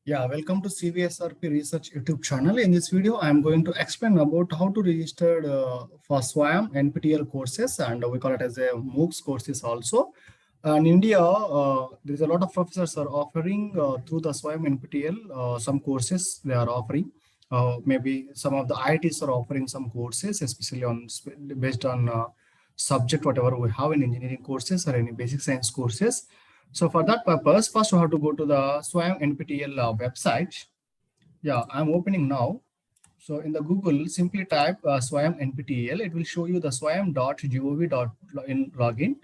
Yeah, welcome to CVSRP Research YouTube channel. In this video, I am going to explain about how to register for SWAYAM NPTEL courses, and we call it as a MOOCs courses also. In India, there is a lot of professors are offering through the SWAYAM NPTEL some courses they are offering. Maybe some of the IITs are offering some courses, especially on based on subject whatever we have in engineering courses or any basic science courses. So for that purpose, first we have to go to the SWAYAM NPTEL website. Yeah, I'm opening now. So in the Google, simply type SWAYAM NPTEL. It will show you the swayam.gov.in login.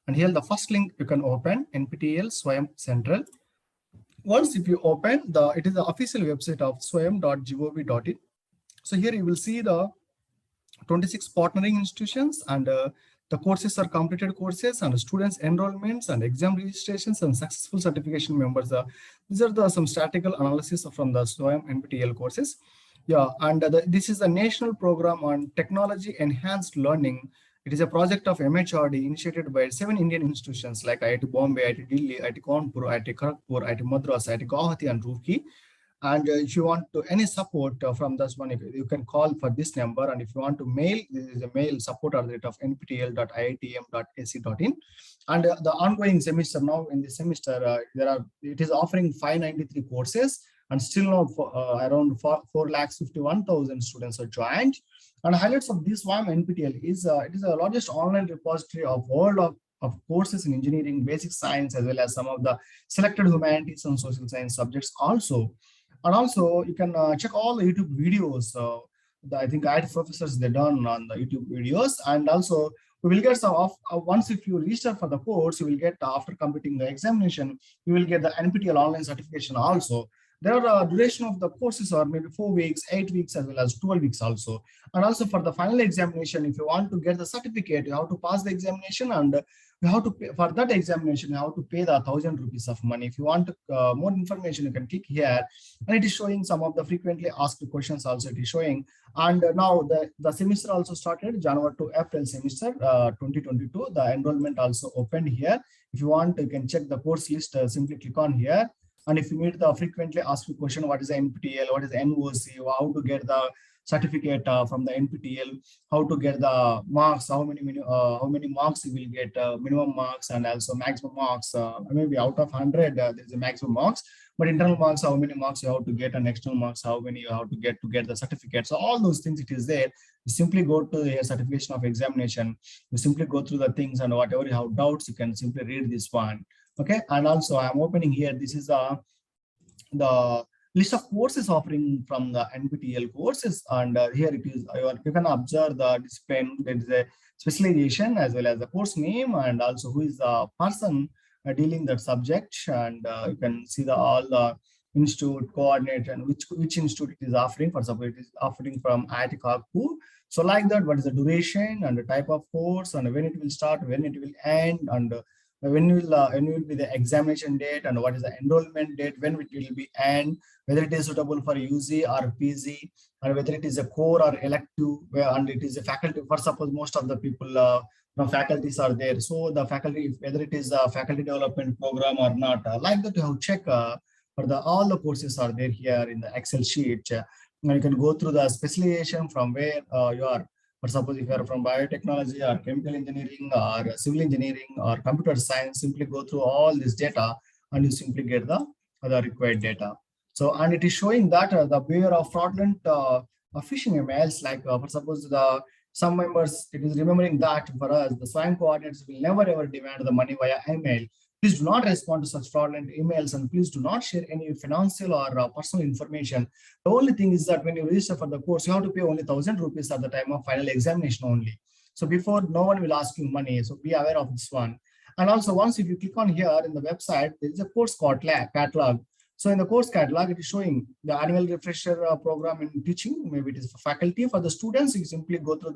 And here the first link you can open, NPTEL SWAYAM Central. Once if you open, it is the official website of swayam.gov.in. So here you will see the 26 partnering institutions, and the courses are completed courses and students enrollments and exam registrations and successful certification members. These are the some statistical analysis from the SWAYAM NPTEL courses. Yeah, and this is a national program on technology enhanced learning. It is a project of MHRD initiated by 7 Indian institutions like IIT Bombay, IIT Delhi, IIT Kanpur, IIT Kharagpur, IIT Madras, IIT Guwahati, and Roorkee. And if you want to any support from this one, you can call for this number. And if you want to mail, this is a mail support at the rate of nptl.iitm.ac.in. And the ongoing semester now in the semester, it is offering 593 courses, and still now around 4,51,000 students are joined. And highlights of this one NPTEL is it is the largest online repository of world of courses in engineering, basic science, as well as some of the selected humanities and social science subjects also. And also you can check all the YouTube videos. I think IIT professors they done on the YouTube videos. And also we will get some of once if you register for the course, you will get after completing the examination, you will get the NPTEL online certification also. There are duration of the courses are maybe 4 weeks, 8 weeks, as well as 12 weeks also. And also for the final examination, if you want to get the certificate, you have to pass the examination, and you have to pay for that examination. You have to pay the 1,000 rupees of money. If you want more information, you can click here, and it is showing some of the frequently asked questions also. It is showing, and now the semester also started January to April semester 2022. The enrollment also opened here. If you want, you can check the course list. Simply click on here. And if you need the frequently asked question, what is the NPTEL, what is the NOC, how to get the certificate from the NPTEL, how to get the marks, how many marks you will get, minimum marks and also maximum marks. Maybe out of 100, there is a maximum marks, but internal marks, how many marks you have to get, and external marks, how many you have to get the certificate. So all those things it is there. You simply go to the certification of examination. You simply go through the things, and whatever you have doubts, you can simply read this one. Okay, and also I'm opening here. This is the list of courses offering from the NPTEL courses, and here it is. You can observe the discipline. There is a specialization as well as the course name, and also who is the person dealing that subject, and you can see all the institute coordinate and which institute it is offering. For example, it is offering from IIT Kharagpur. So like that, what is the duration and the type of course, and when it will start, when it will end, and when will be the examination date, and what is the enrollment date, when it will be end, whether it is suitable for UG or PG, or whether it is a core or elective, and it is a faculty. For suppose most of the people from faculties are there, so the faculty, whether it is a faculty development program or not, like that you have to check for the all the courses are there here in the Excel sheet. And you can go through the specialization from where you are. For suppose if you are from biotechnology or chemical engineering or civil engineering or computer science, simply go through all this data, and you simply get the required data. So, and it is showing that the beware of fraudulent phishing emails, like for suppose some members, it is remembering that for us, the SWAYAM coordinates will never ever demand the money via email. Please do not respond to such fraudulent emails, and please do not share any financial or personal information. The only thing is that when you register for the course, you have to pay only 1,000 rupees at the time of final examination only. So before, no one will ask you money. So be aware of this one. And also, once if you click on here in the website, there is a course catalog. So in the course catalog, it is showing the annual refresher program in teaching. Maybe it is for faculty. For the students, you simply go through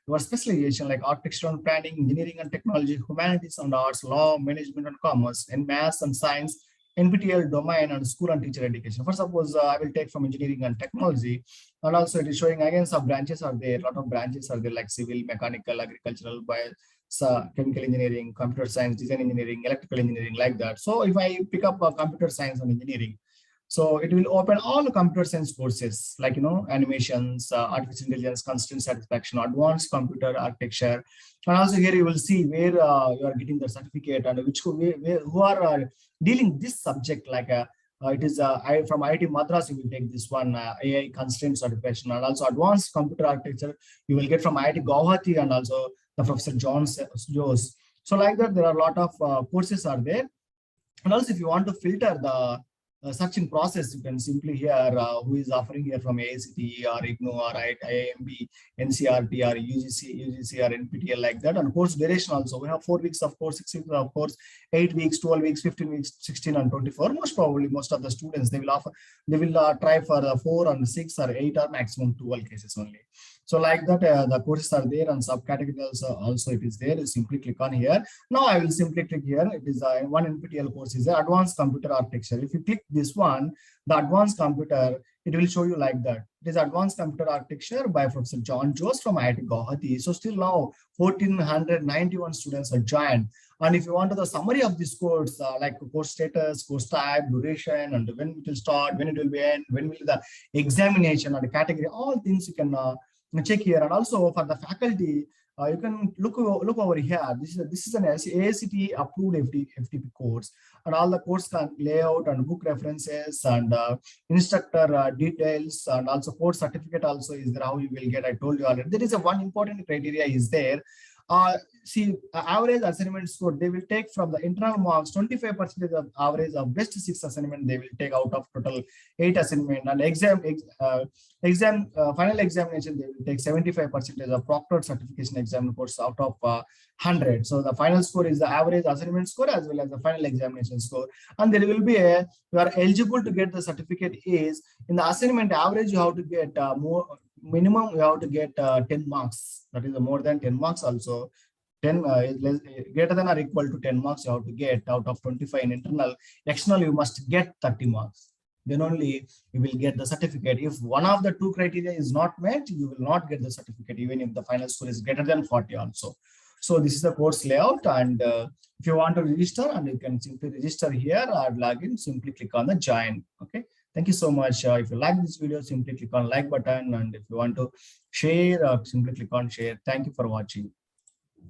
your specialization like architecture and planning, engineering and technology, humanities and arts, law, management and commerce, and maths and science, NPTEL domain, and school and teacher education. For suppose I will take from engineering and technology, and also it is showing again some branches are there. A lot of branches are there like civil, mechanical, agricultural, bio, chemical engineering, computer science, design engineering, electrical engineering, like that. So if I pick up computer science and engineering, So it will open all the computer science courses like, animations, artificial intelligence, constant satisfaction, advanced computer architecture. And also here you will see where you are getting the certificate and who are dealing this subject. Like it is from IIT Madras, you will take this one, AI constraint certification, and also advanced computer architecture you will get from IIT Guwahati and also the Professor Jose. So like that, there are a lot of courses are there. And also, if you want to filter the searching process, you can simply here who is offering here from AICTE or IGNOU or IIMB, NCRT or UGC or NPTEL, like that. And course duration also, we have 4 weeks of course, 6 weeks of course, 8 weeks, 12 weeks, 15 weeks, 16 and 24. Most probably, most of the students, they will try for 4 and 6 or 8 or maximum 12 cases only. So like that, the courses are there, and subcategories also it is there. You simply click on here. Now I will simply click here. It is one NPTEL course is advanced computer architecture. If you click this one, the advanced computer, it will show you like that. It is advanced computer architecture by Professor John Jose from IIT Guwahati. So still now 1,491 students are joined. And if you want to the summary of this course, like course status, course type, duration, and when it will start, when it will be end, when will the examination and the category, all things you can check here. And also for the faculty, you can look over here. This is an AICTE approved FTP course, and all the course layout and book references and instructor details, and also course certificate also is there. How you will get? I told you already. There is a one important criteria is there. See, average assignment score, they will take from the internal marks 25% of average of best 6 assignment they will take out of total 8 assignment, and final examination they will take 75% of proctored certification exam course out of 100. So the final score is the average assignment score as well as the final examination score, and there will be you are eligible to get the certificate is in the assignment average you have to get minimum you have to get 10 marks. That is more than 10 marks also. 10 is greater than or equal to 10 marks you have to get out of 25 in internal. External you must get 30 marks. Then only you will get the certificate. If one of the two criteria is not met, you will not get the certificate, even if the final score is greater than 40 also. So this is the course layout, and if you want to register, and you can simply register here or log in, simply click on the join. Okay. Thank you so much. If you like this video, simply click on like button, and if you want to share, simply click on share. Thank you for watching.